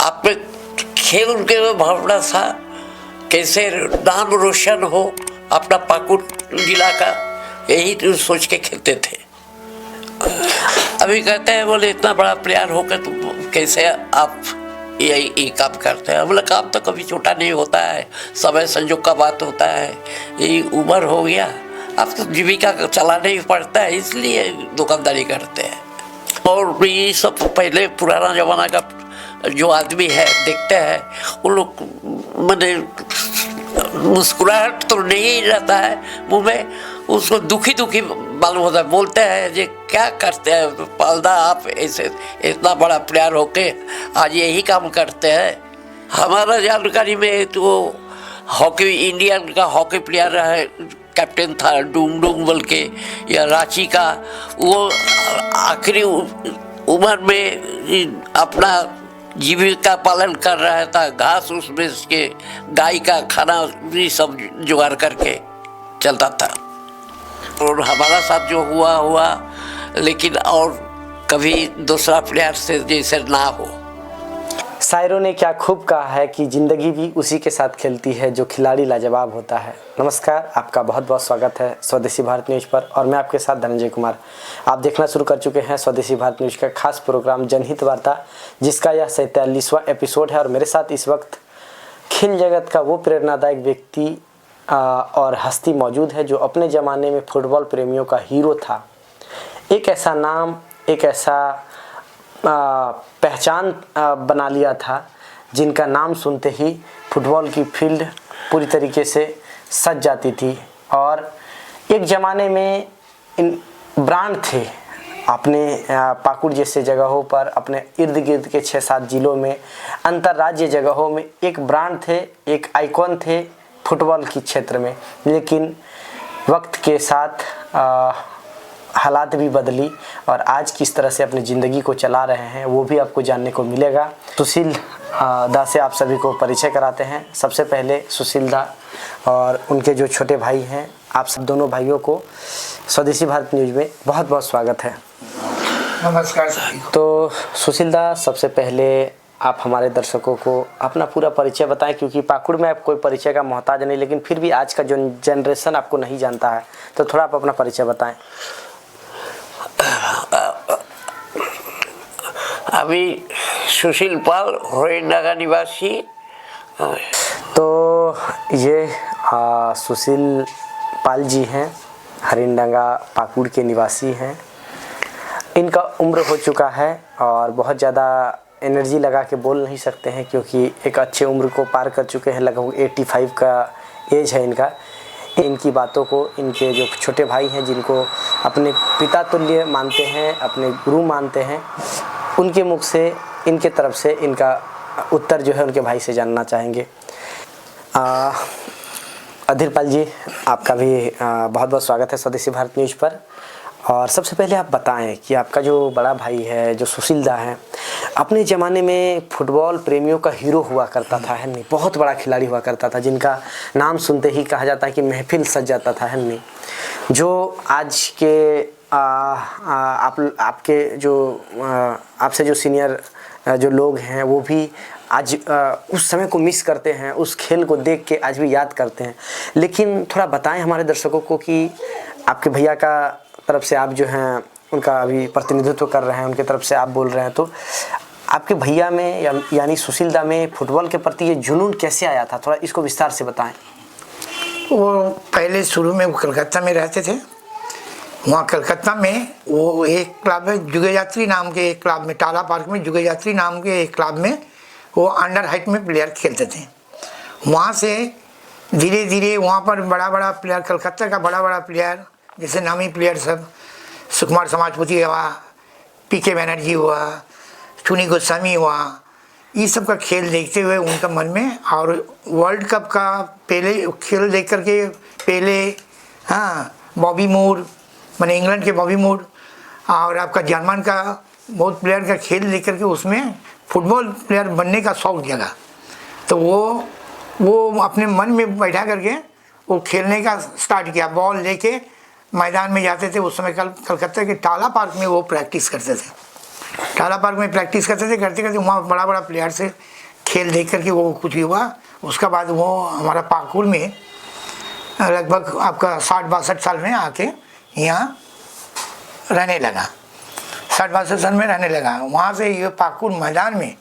आप में खेल के भावना था, कैसे नाम रोशन हो अपना पाकुड़ जिला का, यही तो सोच के खेलते थे। अभी कहते हैं बोले इतना बड़ा प्लेयर होकर तुम कैसे आप यही काम करते हैं। बोला काम तो कभी छोटा नहीं होता है, समय संजोग का बात होता है, यही उम्र हो गया, अब तो जीविका चलाना ही पड़ता है, इसलिए दुकानदारी करते हैं। और ये सब पहले पुराना जमाना का जो आदमी है देखते हैं, उन लोग मैंने मुस्कुराहट तो नहीं रहता है मुँह में, उसको दुखी दुखी मालूम होता है। बोलते हैं ये क्या करते हैं पालदा, आप ऐसे इतना बड़ा प्लेयर होके आज यही काम करते हैं। हमारा जानकारी में तो हॉकी, इंडियन का हॉकी प्लेयर है, कैप्टन था डूंग डूंग बोल के, या रांची का, वो आखिरी उम्र में अपना जीविका पालन कर रहा था, घास उस बेच के, गाय का खाना भी सब जुगाड़ करके चलता था। और हमारा साथ जो हुआ, लेकिन और कभी दूसरा प्लेयर से जैसे ना हो। शायरों ने क्या खूब कहा है कि ज़िंदगी भी उसी के साथ खेलती है जो खिलाड़ी लाजवाब होता है। नमस्कार, आपका बहुत बहुत स्वागत है स्वदेशी भारत न्यूज़ पर, और मैं आपके साथ धनंजय कुमार। आप देखना शुरू कर चुके हैं स्वदेशी भारत न्यूज़ का खास प्रोग्राम जनहित वार्ता, जिसका यह 47वां एपिसोड है। और मेरे साथ इस वक्त खेल जगत का वो प्रेरणादायक व्यक्ति और हस्ती मौजूद है जो अपने ज़माने में फुटबॉल प्रेमियों का हीरो था। एक ऐसा नाम, एक ऐसा पहचान बना लिया था जिनका नाम सुनते ही फुटबॉल की फील्ड पूरी तरीके से सज जाती थी। और एक ज़माने में इन ब्रांड थे अपने पाकुड़ जैसे जगहों पर, अपने इर्द गिर्द के 6-7 जिलों में, अंतर्राज्य जगहों में एक ब्रांड थे, एक आइकॉन थे फुटबॉल की क्षेत्र में। लेकिन वक्त के साथ हालात भी बदली और आज किस तरह से अपनी ज़िंदगी को चला रहे हैं वो भी आपको जानने को मिलेगा। सुशील दा से आप सभी को परिचय कराते हैं। सबसे पहले सुशील दा और उनके जो छोटे भाई हैं, आप सब दोनों भाइयों को स्वदेशी भारत न्यूज़ में बहुत बहुत स्वागत है। नमस्कार सभी को। तो सुशील दा, सबसे पहले आप हमारे दर्शकों को अपना पूरा परिचय बताएं, क्योंकि पाकुड़ में आप कोई परिचय का मोहताज नहीं, लेकिन फिर भी आज का जो जनरेशन आपको नहीं जानता है, तो थोड़ा आप अपना परिचय बताएं। अभी सुशील पाल, हरिंडा निवासी। तो ये सुशील पाल जी हैं, हरिंडा पाकुड़ के निवासी हैं। इनका उम्र हो चुका है और बहुत ज़्यादा एनर्जी लगा के बोल नहीं सकते हैं, क्योंकि एक अच्छे उम्र को पार कर चुके हैं, लगभग 85 का एज है इनका। इनकी बातों को इनके जो छोटे भाई हैं, जिनको अपने पिता तुल्य मानते हैं, अपने गुरु मानते हैं, उनके मुख से, इनके तरफ से इनका उत्तर जो है उनके भाई से जानना चाहेंगे। अधीर पाल जी, आपका भी बहुत बहुत स्वागत है स्वदेशी भारत न्यूज़ पर। और सबसे पहले आप बताएं कि आपका जो बड़ा भाई है, जो सुशील दा है, अपने ज़माने में फुटबॉल प्रेमियों का हीरो हुआ करता था, है नहीं? बहुत बड़ा खिलाड़ी हुआ करता था, जिनका नाम सुनते ही कहा जाता है कि महफिल सज जाता था, है नहीं? जो आज के आपके जो आपसे जो सीनियर जो लोग हैं, वो भी आज उस समय को मिस करते हैं, उस खेल को देख के आज भी याद करते हैं। लेकिन थोड़ा बताएं हमारे दर्शकों को कि आपके भैया का तरफ से आप जो हैं उनका अभी प्रतिनिधित्व कर रहे हैं, उनके तरफ से आप बोल रहे हैं, तो आपके भैया में यानी सुशील दा में फुटबॉल के प्रति ये जुनून कैसे आया था? थोड़ा इसको विस्तार से बताएं। वो पहले शुरू में वो कलकत्ता में रहते थे। वहाँ कलकत्ता में वो एक क्लब है, जुगेयात्री नाम के एक क्लब में, टाला पार्क में जुगेयात्री नाम के एक क्लब में वो अंडर हाइट में प्लेयर खेलते थे। वहाँ से धीरे धीरे वहाँ पर बड़ा बड़ा प्लेयर, कलकत्ता का बड़ा बड़ा प्लेयर, जैसे नामी प्लेयर सब, सुकुमार समाजपति हुआ, पीके बनर्जी हुआ, चुनी गोस्वामी हुआ, ये सब का खेल देखते हुए उनका मन में, और वर्ल्ड कप का पहले खेल देख करके पहले, हाँ, बॉबी मूर, मैंने इंग्लैंड के बॉबी मूर और आपका जर्मन का बहुत प्लेयर का खेल देख करके उसमें फुटबॉल प्लेयर बनने का शौक जगा। तो वो अपने मन में बैठा करके वो खेलने का स्टार्ट किया। बॉल लेके मैदान में जाते थे। उस समय कलकत्ता के टाला पार्क में वो प्रैक्टिस करते थे। टाला पार्क में प्रैक्टिस करते थे, करते करते वहाँ बड़ा बड़ा प्लेयर से खेल देख करके वो कुछ ही हुआ। उसके बाद वो हमारा पाकुर में लगभग आपका 60-62 साल में आके यहाँ रहने लगा, 60-62 साल में रहने लगा। वहाँ से ये पाकुर मैदान में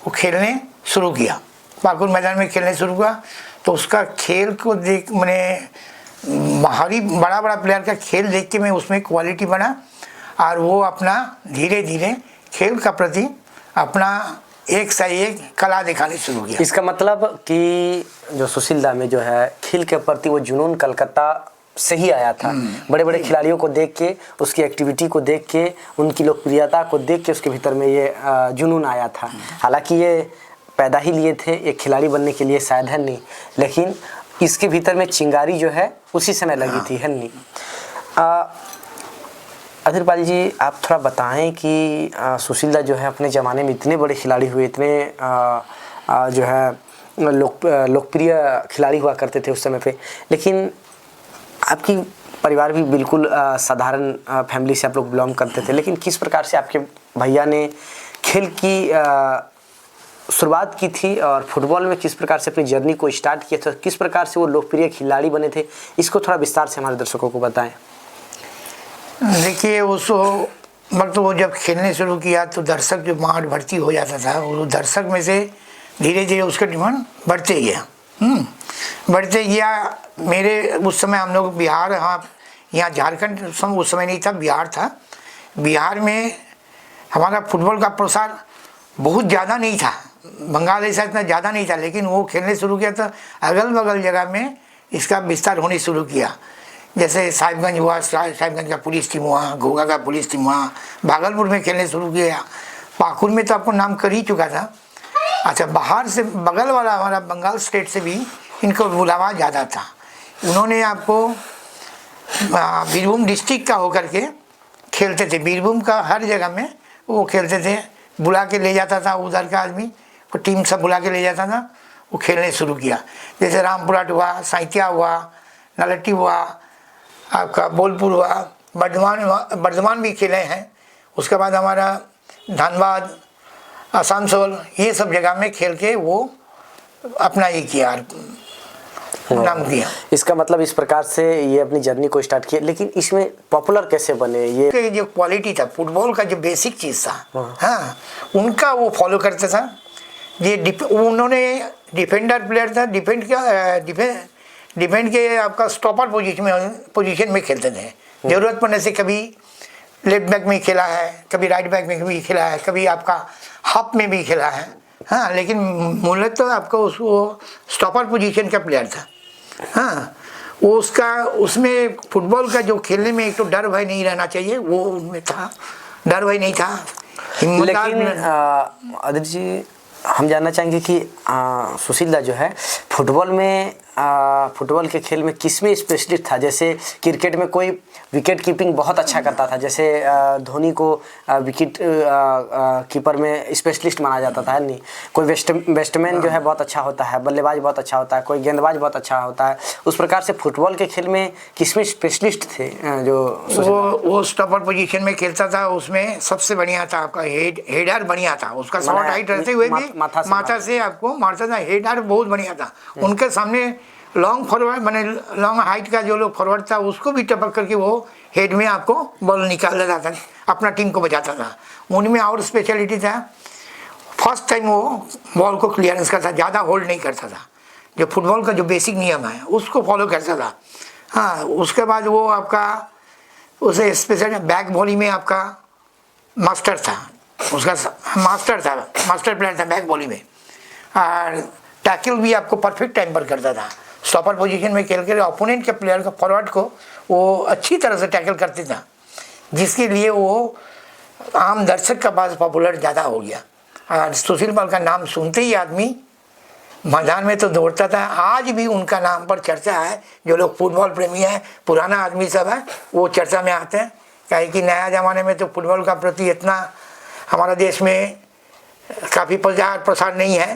वो खेलने शुरू किया, पाकुर मैदान में खेलने शुरू हुआ। तो उसका खेल को देख मैंने बाहरी बड़ा बड़ा प्लेयर का खेल देख के मैं उसमें क्वालिटी बना और वो अपना धीरे धीरे खेल का प्रति अपना एक से एक कला दिखाने शुरू किया। इसका मतलब कि जो सुशील दा में जो है खेल के प्रति वो जुनून कलकत्ता से ही आया था। बड़े बड़े खिलाड़ियों को देख के, उसकी एक्टिविटी को देख के, उनकी लोकप्रियता को देख के उसके भीतर में ये जुनून आया था। हालांकि ये पैदा ही लिए थे एक खिलाड़ी बनने के लिए शायद, है नहीं, लेकिन इसके भीतर में चिंगारी जो है उसी समय लगी थी, है नहीं। अधीरपाल जी, आप थोड़ा बताएं कि सुशील दा जो है अपने ज़माने में इतने बड़े खिलाड़ी हुए, इतने जो है लोकप्रिय खिलाड़ी हुआ करते थे उस समय पे, लेकिन आपकी परिवार भी बिल्कुल साधारण फैमिली से आप लोग बिलोंग करते थे, लेकिन किस प्रकार से आपके भैया ने खेल की शुरुआत की थी और फुटबॉल में किस प्रकार से अपनी जर्नी को स्टार्ट किया था, किस प्रकार से वो लोकप्रिय खिलाड़ी बने थे, इसको थोड़ा विस्तार से हमारे दर्शकों को बताएं। देखिए, उस वक्त वो जब खेलने शुरू किया तो दर्शक जो वहाँ भर्ती हो जाता था, वो दर्शक में से धीरे धीरे उसका डिमांड बढ़ते गया, बढ़ते गया। मेरे उस समय हम लोग बिहार, हाँ यहाँ झारखंड उस समय नहीं था, बिहार था। बिहार में हमारा फुटबॉल का प्रसार बहुत ज़्यादा नहीं था, बंगाल ऐसा इतना ज़्यादा नहीं था, लेकिन वो खेलने शुरू किया तो अगल बगल जगह में इसका विस्तार होने शुरू किया। जैसे साहिबगंज हुआ, साहिबगंज का पुलिस टीम हुआ, घोघा का पुलिस टीम हुआ, भागलपुर में खेलने शुरू किया, पाकुर में तो आपको नाम कर ही चुका था। अच्छा, बाहर से बगल वाला हमारा बंगाल स्टेट से भी इनको बुलावा ज़्यादा था। उन्होंने आपको बीरभूम डिस्ट्रिक्ट का होकर के खेलते थे, बीरभूम का हर जगह में वो खेलते थे, बुला के ले जाता था उधर का आदमी को, टीम सब बुला के ले जाता था, वो खेलने शुरू किया। जैसे रामपुरहाट हुआ, साइतिया हुआ, नलट्टी हुआ, आपका बोलपुर हुआ, बर्धमान भी खेले हैं। उसके बाद हमारा धनबाद, आसनसोल, ये सब जगह में खेल के वो अपना ये किया, नाम किया। इसका मतलब इस प्रकार से ये अपनी जर्नी को स्टार्ट किया। लेकिन इसमें पॉपुलर कैसे बने? ये जो क्वालिटी था, फुटबॉल का जो बेसिक चीज़ था, हाँ, उनका वो फॉलो करता था। ये उन्होंने डिफेंडर प्लेयर था, डिफेंड के आपका स्टॉपर पोजीशन में खेलते थे। ज़रूरत पड़ने से कभी लेफ्ट बैक में खेला है, कभी राइट बैक में भी खेला है, कभी आपका हाफ में भी खेला है, हाँ, लेकिन मूलतः तो आपका वो स्टॉपर पोजीशन का प्लेयर था। हाँ, वो उसका उसमें फुटबॉल का जो खेलने में एक तो डर भय नहीं रहना चाहिए, वो उनमें था, डर भय नहीं था। लेकिन अदित जी, हम जानना चाहेंगे कि सुशील दा जो है फुटबॉल में फुटबॉल के खेल में किस में स्पेशलिस्ट था? जैसे क्रिकेट में कोई विकेट कीपिंग बहुत अच्छा करता था, जैसे धोनी को विकेट कीपर में स्पेशलिस्ट माना जाता था, है नहीं? कोई बैट्समैन जो है बहुत अच्छा होता है, बल्लेबाज बहुत अच्छा होता है, कोई गेंदबाज बहुत अच्छा होता है। उस प्रकार से फुटबॉल के खेल में किस में स्पेशलिस्ट थे? जो वो स्टॉपर पोजीशन में खेलता था, उसमें सबसे बढ़िया था आपका हेडर बढ़िया था, उसका शॉट हाइट रहते हुए भी माथा से आपको मारता था, हेडर बहुत बढ़िया था। उनके सामने लॉन्ग फॉरवर्ड मैंने लॉन्ग हाइट का जो लोग फॉरवर्ड था उसको भी टपक करके वो हेड में आपको बॉल निकाल देता था, अपना टीम को बचाता था। उनमें और स्पेशलिटी था, फर्स्ट टाइम वो बॉल को क्लियरेंस करता, ज़्यादा होल्ड नहीं करता था, जो फुटबॉल का जो बेसिक नियम है उसको फॉलो करता था। हाँ, उसके बाद वो आपका उसे स्पेशल बैक बॉली में आपका मास्टर था, उसका मास्टर प्लेयर था बैक बॉली में, और टैकल भी आपको परफेक्ट टाइम पर करता था। स्टॉपर पोजीशन में खेल कर ओपोनेंट के प्लेयर का फॉरवर्ड को वो अच्छी तरह से टैकल करते था, जिसके लिए वो आम दर्शक का पास पॉपुलर ज़्यादा हो गया। और सुशील पाल का नाम सुनते ही आदमी मैदान में तो दौड़ता था। आज भी उनका नाम पर चर्चा है, जो लोग फुटबॉल प्रेमी हैं, पुराना आदमी सब है, वो चर्चा में आते हैं। क्या कि नया ज़माने में तो फुटबॉल का प्रति इतना हमारा देश में काफ़ी प्रसार नहीं है,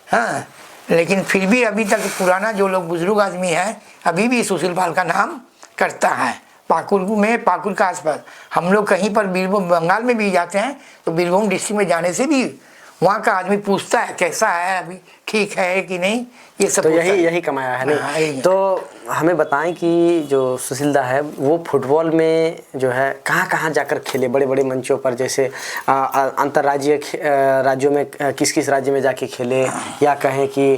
हाँ, लेकिन फिर भी अभी तक पुराना जो लोग बुजुर्ग आदमी हैं अभी भी सुशील पाल का नाम करता है, पाकुर में, पाकुर के आसपास। हम लोग कहीं पर बीरभूम बंगाल में भी जाते हैं तो बीरभूम डिस्ट्रिक्ट में जाने से भी वहाँ का आदमी पूछता है कैसा है, अभी ठीक है कि नहीं, ये सब तो पूछता है। यही कमाया है हाँ, नहीं। यही। तो हमें बताएं कि जो सुशील दा है वो फुटबॉल में जो है कहाँ कहाँ जाकर खेले, बड़े बड़े मंचों पर, जैसे अंतर्राज्यीय राज्यों में किस किस राज्य में जाके खेले, या कहें कि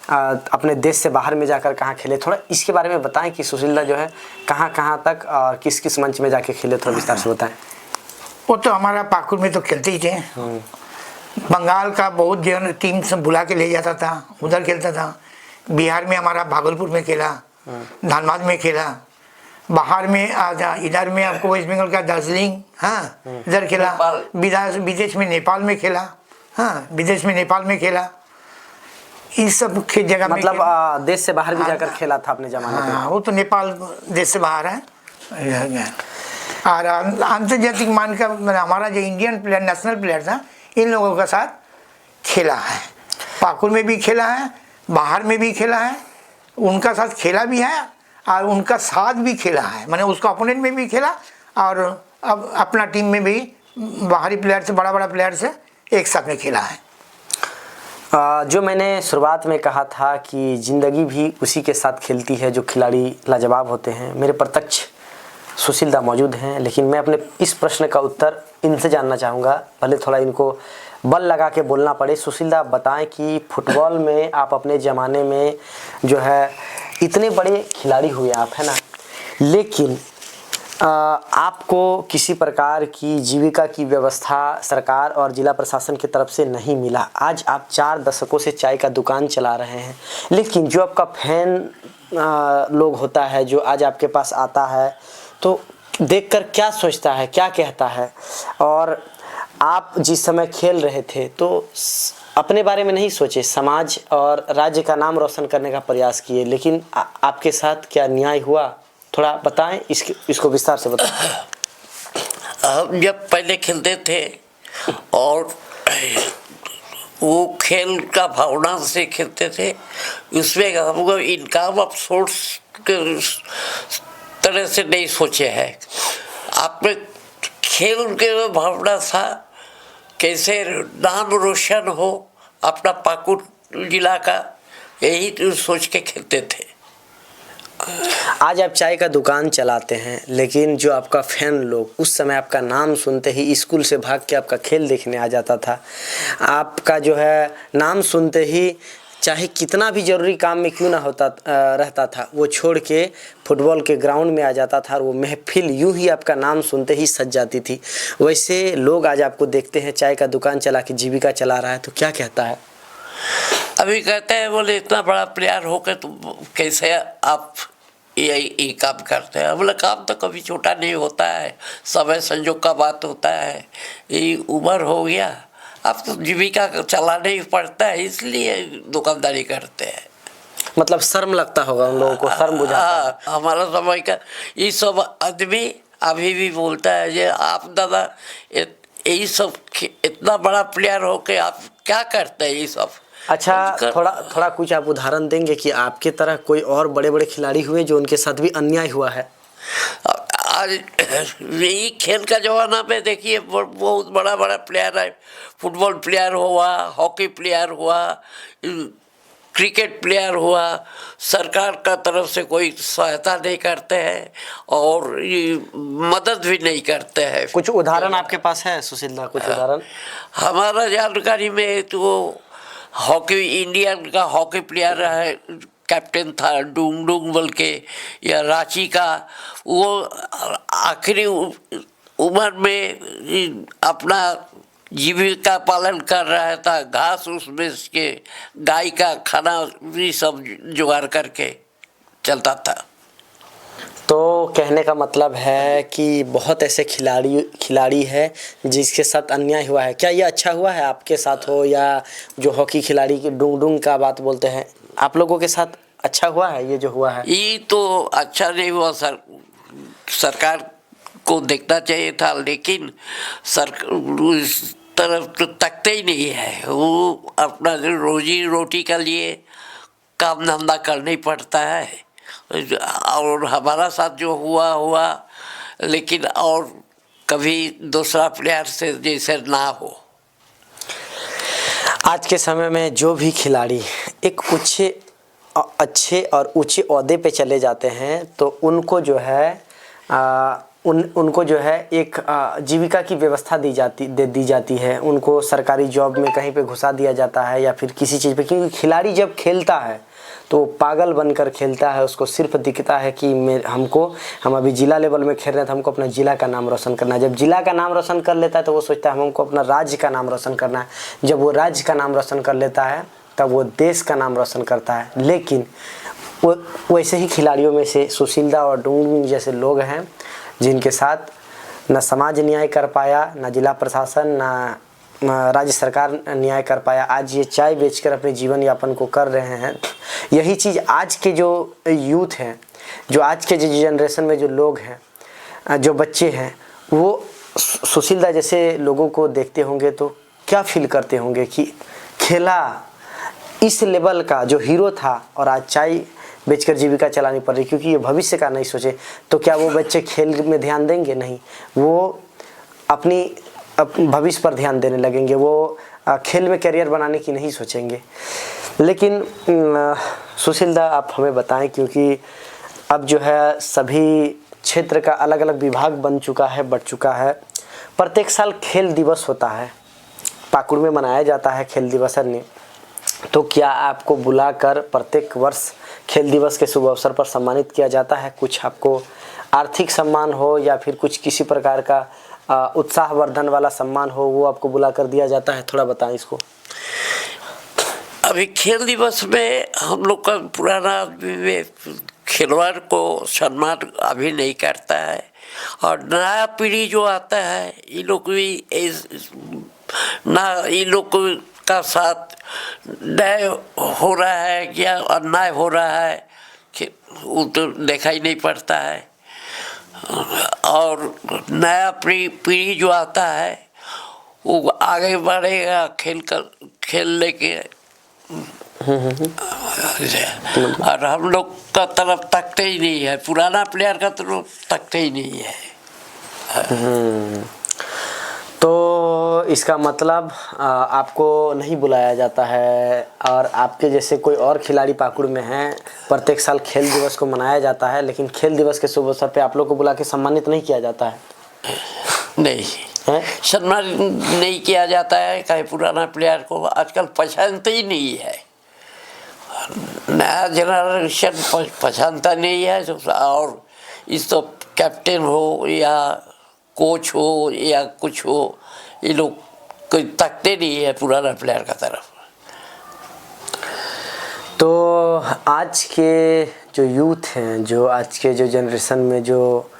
अपने देश से बाहर में जाकर कहाँ खेले, थोड़ा इसके बारे में बताएं कि सुशील दा जो है कहाँ कहाँ तक और किस किस मंच में जाके खेले, थोड़ा विस्तार से बताएं। वो तो हमारा पाकुर में तो खेलते ही थे। बंगाल का बहुत जन टीम से बुला के ले जाता था, उधर खेलता था। बिहार में हमारा भागलपुर में खेला, धनबाद में खेला। बाहर में इधर में आपको वेस्ट बंगाल का दार्जिलिंग, हाँ इधर खेला। विदेश में नेपाल में खेला, हाँ विदेश में नेपाल में खेला। इस सब जगह में मतलब देश से बाहर भी जाकर खेला था अपने जमाने में। हाँ, वो तो नेपाल देश से बाहर है। और अंतर्जातिक मान का हमारा जो इंडियन प्लेयर, नेशनल प्लेयर था, इन लोगों के साथ खेला है। पाकुर में भी खेला है, बाहर में भी खेला है, उनका साथ खेला भी है और उनका साथ भी खेला है। मैंने उसका अपोनेंट में भी खेला और अब अपना टीम में भी बाहरी प्लेयर से, बड़ा बड़ा प्लेयर से एक साथ में खेला है। जो मैंने शुरुआत में कहा था कि ज़िंदगी भी उसी के साथ खेलती है जो खिलाड़ी लाजवाब होते हैं, मेरे प्रत्यक्ष सुशील दा मौजूद हैं। लेकिन मैं अपने इस प्रश्न का उत्तर इनसे जानना चाहूँगा, भले थोड़ा इनको बल लगा के बोलना पड़े। सुशील दा बताएं कि फुटबॉल में आप अपने ज़माने में जो है इतने बड़े खिलाड़ी हुए आप, है ना, लेकिन आपको किसी प्रकार की जीविका की व्यवस्था सरकार और जिला प्रशासन की तरफ से नहीं मिला। आज आप 4 दशकों से चाय का दुकान चला रहे हैं, लेकिन जो आपका फैन लोग होता है जो आज आपके पास आता है तो देखकर क्या सोचता है, क्या कहता है? और आप जिस समय खेल रहे थे तो अपने बारे में नहीं सोचे, समाज और राज्य का नाम रोशन करने का प्रयास किए, लेकिन आपके साथ क्या न्याय हुआ, थोड़ा बताएं, इसको विस्तार से बताएं। हम जब पहले खेलते थे और वो खेल का भावना से खेलते थे, उसमें हमको इनकम ऑफ सोर्स के तरह से नहीं सोचे है। आपने खेल के भावना था कैसे नाम रोशन हो अपना पाकुर जिला का, यही सोच के खेलते थे। आज आप चाय का दुकान चलाते हैं, लेकिन जो आपका फैन लोग उस समय आपका नाम सुनते ही स्कूल से भाग के आपका खेल देखने आ जाता था। आपका जो है नाम सुनते ही चाहे कितना भी ज़रूरी काम में क्यों ना होता रहता था, वो छोड़ के फुटबॉल के ग्राउंड में आ जाता था और वो महफिल यूं ही आपका नाम सुनते ही सज जाती थी। वैसे लोग आज आपको देखते हैं चाय का दुकान चला के जीविका चला रहा है, तो क्या कहता है? अभी कहते हैं बोले इतना बड़ा प्लेयर होकर तुम कैसे आप यही काम करते हैं। बोले काम तो कभी छोटा नहीं होता है, समय संजोग का बात होता है, यही उम्र हो गया, अब तो जीविका चलाना ही पड़ता है, इसलिए दुकानदारी करते हैं। मतलब शर्म लगता होगा उन लोगों को, शर्म बुझाता है। हमारा समय का ये सब आदमी अभी भी बोलता है जे आप दादा यही सब इतना बड़ा प्लेयर होके आप क्या करते हैं ये सब। अच्छा, थोड़ा कुछ आप उदाहरण देंगे कि आपके तरह कोई और बड़े बड़े खिलाड़ी हुए जो उनके साथ भी अन्याय हुआ है? आज यही खेल का जमाना में देखिए बहुत बड़ा बड़ा प्लेयर है, फुटबॉल प्लेयर हुआ, हॉकी प्लेयर हुआ, क्रिकेट प्लेयर हुआ, सरकार का तरफ से कोई सहायता नहीं करते हैं और मदद भी नहीं करते हैं। कुछ उदाहरण आपके पास है सुशील दा, कुछ उदाहरण? हमारा जानकारी में तो हॉकी, इंडियन का हॉकी प्लेयर है, कैप्टन था डूंग बल के, या रांची का, वो आखिरी उम्र में अपना जीविका पालन कर रहा था, घास उस बेच के, गाय का खाना भी सब जुगाड़ करके चलता था। तो कहने का मतलब है कि बहुत ऐसे खिलाड़ी है जिसके साथ अन्याय हुआ है। क्या ये अच्छा हुआ है आपके साथ हो, या जो हॉकी खिलाड़ी की डूंग का बात बोलते हैं, आप लोगों के साथ अच्छा हुआ है ये जो हुआ है? ये तो अच्छा नहीं हुआ सर, सरकार को देखना चाहिए था, लेकिन उस तरफ तो तकते ही नहीं है। वो अपना रोजी रोटी के लिए काम धंधा करना ही पड़ता है और हमारा साथ जो हुआ, लेकिन और कभी दूसरा प्लेयर से जैसे ना हो। आज के समय में जो भी खिलाड़ी एक अच्छे और ऊंचे ओहदे पे चले जाते हैं तो उनको जो है उनको जो है एक जीविका की व्यवस्था दी जाती है। उनको सरकारी जॉब में कहीं पे घुसा दिया जाता है या फिर किसी चीज़ पे, क्योंकि खिलाड़ी जब खेलता है तो पागल बनकर खेलता है। उसको सिर्फ दिखता है कि हम अभी जिला लेवल में खेल रहे हैं तो हमको अपना ज़िला का नाम रोशन करना है। जब जिला का नाम रोशन कर लेता है तो वो सोचता है हमको अपना राज्य का नाम रोशन करना है। जब वो राज्य का नाम रोशन कर लेता है तब वो देश का नाम रोशन करता है। लेकिन वो वैसे ही खिलाड़ियों में से सुशीलदा और डुंगडुंग जैसे लोग हैं जिनके साथ न समाज न्याय कर पाया, न जिला प्रशासन, न राज्य सरकार न्याय कर पाया। आज ये चाय बेचकर अपने जीवन यापन को कर रहे हैं। यही चीज़ आज के जो यूथ हैं, जो आज के जो जनरेशन में जो लोग हैं, जो बच्चे हैं, वो सुशीलदा जैसे लोगों को देखते होंगे तो क्या फील करते होंगे कि खेला इस लेवल का जो हीरो था और आज चाय बेचकर जीविका चलानी पड़ रही, क्योंकि ये भविष्य का नहीं सोचे तो क्या वो बच्चे खेल में ध्यान देंगे? नहीं, वो अपनी भविष्य पर ध्यान देने लगेंगे। वो खेल में करियर बनाने की नहीं सोचेंगे। लेकिन सुशीलदा आप हमें बताएं, क्योंकि अब जो है सभी क्षेत्र का अलग अलग विभाग बन चुका है, बढ़ चुका है। प्रत्येक साल खेल दिवस होता है, पाकुड़ में मनाया जाता है खेल दिवस। तो क्या आपको बुलाकर प्रत्येक वर्ष खेल दिवस के शुभ अवसर पर सम्मानित किया जाता है? कुछ आपको आर्थिक सम्मान हो या फिर कुछ किसी प्रकार का उत्साहवर्धन वाला सम्मान हो, वो आपको बुलाकर दिया जाता है? थोड़ा बताएं इसको। अभी खेल दिवस में हम लोग का पुराना खिलवाड़ को सम्मान अभी नहीं करता है, और नया पीढ़ी जो आता है इन लोग भी इन लोग का साथ न्याय हो रहा है या अन्याय हो रहा है कि वो तो देखा ही नहीं पड़ता है। और नया पीढ़ी जो आता है वो आगे बढ़ेगा खेल लेके, और हम लोग का तरफ तकते ही नहीं है, पुराना प्लेयर का तरफ तकते ही नहीं है। तो इसका मतलब आपको नहीं बुलाया जाता है, और आपके जैसे कोई और खिलाड़ी पाकुड़ में हैं, प्रत्येक साल खेल दिवस को मनाया जाता है, लेकिन खेल दिवस के शुभ अवसर पे आप लोग को बुला के सम्मानित नहीं किया जाता है? नहीं है? सम्मानित नहीं किया जाता है। कहीं पुराना प्लेयर को आजकल पहचानते ही नहीं है, नया जनरेशन पहचानता नहीं है। और इस तो कैप्टन हो या कोच हो या कुछ हो, ये लोग कोई तकते नहीं है पुराना प्लेयर का तरफ। तो आज के जो यूथ हैं, जो आज के जो जनरेशन में जो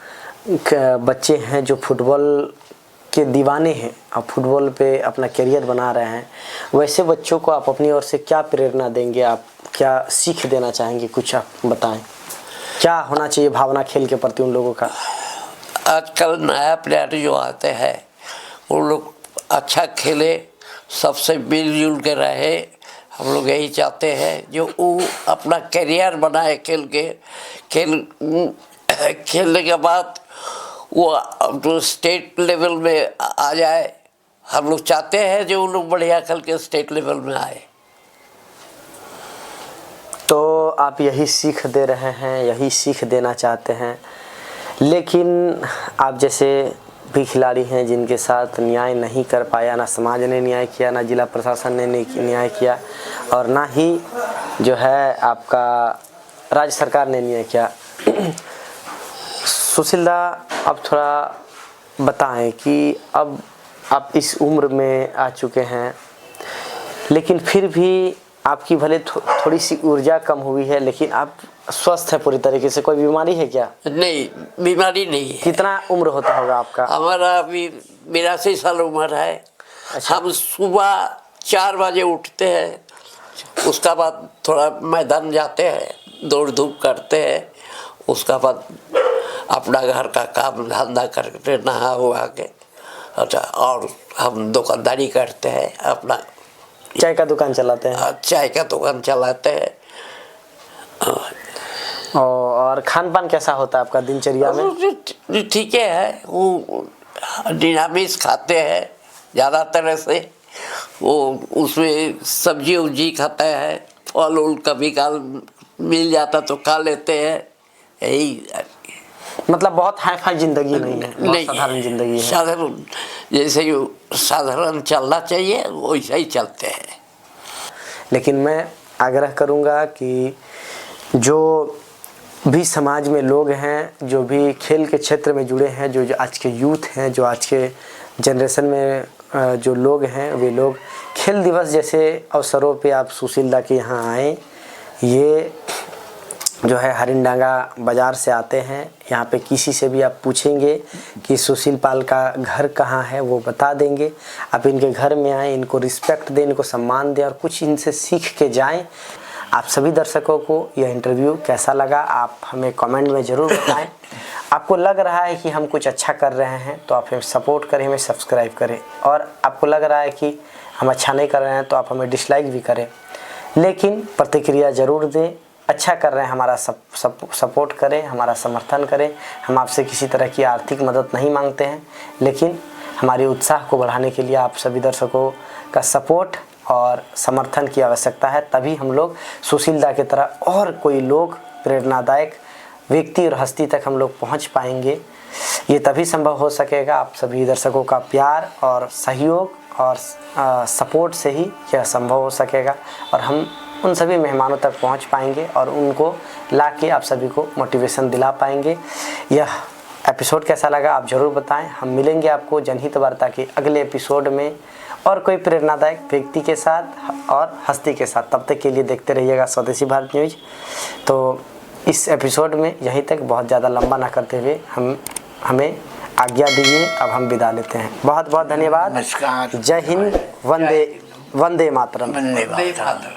बच्चे हैं जो फुटबॉल के दीवाने हैं और फुटबॉल पे अपना करियर बना रहे हैं, वैसे बच्चों को आप अपनी ओर से क्या प्रेरणा देंगे? आप क्या सीख देना चाहेंगे? कुछ आप बताएं, क्या होना चाहिए भावना खेल के प्रति उन लोगों का? आजकल नया प्लेयर जो आते हैं वो लोग अच्छा खेले, सबसे मिलजुल के रहे। हम लोग यही चाहते हैं जो वो अपना करियर बनाए खेलने के बाद वो स्टेट लेवल में आ जाए। हम लोग चाहते हैं जो वो लोग बढ़िया खेल के स्टेट लेवल में आए। तो आप यही सीख दे रहे हैं, यही सीख देना चाहते हैं। लेकिन आप जैसे भी खिलाड़ी हैं जिनके साथ न्याय नहीं कर पाया, ना समाज ने न्याय किया, ना जिला प्रशासन ने न्याय किया, और ना ही जो है आपका राज्य सरकार ने न्याय किया। सुशीलदा, अब थोड़ा बताएं कि अब आप इस उम्र में आ चुके हैं, लेकिन फिर भी आपकी भले थोड़ी सी ऊर्जा कम हुई है, लेकिन आप स्वस्थ है पूरी तरीके से? कोई बीमारी है क्या? नहीं, बीमारी नहीं है। कितना उम्र होता होगा आपका? हमारा अभी 82 साल उम्र है। अच्छा। हम सुबह 4 बजे उठते हैं, उसका बाद थोड़ा मैदान जाते हैं, दौड़ धूप करते हैं, उसका बाद अपना घर का काम धंधा करके नहा हुआ के, अच्छा, और हम दुकानदारी करते हैं, अपना चाय का दुकान चलाते हैं? चाय का दुकान चलाते हैं। और खान पान कैसा होता है आपका दिनचर्या में? ठीक है, वो निरामिष खाते हैं ज़्यादा तरह से, वो उसमें सब्जी उब्जी खाता है, फल उल कभी काल मिल जाता तो खा लेते हैं, यही। मतलब बहुत हाई फाई जिंदगी नहीं है, बहुत नहीं, साधारण जिंदगी है। साधारण, जैसे साधारण चलना चाहिए वैसा ही चलते हैं। लेकिन मैं आग्रह करूंगा कि जो भी समाज में लोग हैं, जो भी खेल के क्षेत्र में जुड़े हैं, जो आज के यूथ हैं, जो आज के जनरेशन में जो लोग हैं, वे लोग खेल दिवस जैसे अवसरों पे आप सुशील दा के यहाँ आएँ। ये जो है हरिंडांगा बाज़ार से आते हैं। यहाँ पे किसी से भी आप पूछेंगे कि सुशील पाल का घर कहाँ है, वो बता देंगे। आप इनके घर में आएँ, इनको रिस्पेक्ट दें, इनको सम्मान दें और कुछ इनसे सीख के जाएं। आप सभी दर्शकों को यह इंटरव्यू कैसा लगा आप हमें कमेंट में ज़रूर बताएं। आपको लग रहा है कि हम कुछ अच्छा कर रहे हैं तो आप हमें सपोर्ट करें, हमें सब्सक्राइब करें, और आपको लग रहा है कि हम अच्छा नहीं कर रहे हैं तो आप हमें डिसलाइक भी करें, लेकिन प्रतिक्रिया ज़रूर दें। अच्छा कर रहे हैं हमारा सपोर्ट करें, हमारा समर्थन करें। हम आपसे किसी तरह की आर्थिक मदद नहीं मांगते हैं, लेकिन हमारे उत्साह को बढ़ाने के लिए आप सभी दर्शकों का सपोर्ट और समर्थन की आवश्यकता है। तभी हम लोग सुशील दा की तरह और कोई लोग प्रेरणादायक व्यक्ति और हस्ती तक हम लोग पहुंच पाएंगे। ये तभी संभव हो सकेगा आप सभी दर्शकों का प्यार और सहयोग और सपोर्ट से ही यह संभव हो सकेगा, और हम उन सभी मेहमानों तक पहुंच पाएंगे और उनको लाके आप सभी को मोटिवेशन दिला पाएंगे। यह एपिसोड कैसा लगा आप ज़रूर बताएं। हम मिलेंगे आपको जनहित वार्ता के अगले एपिसोड में और कोई प्रेरणादायक व्यक्ति के साथ और हस्ती के साथ। तब तक के लिए देखते रहिएगा स्वदेशी भारत न्यूज़। तो इस एपिसोड में यहीं तक, बहुत ज़्यादा लंबा ना करते हुए हमें आज्ञा दीजिए। अब हम विदा लेते हैं। बहुत बहुत धन्यवाद। नमस्कार। जय हिंद। वंदे मातरम। धन्यवाद।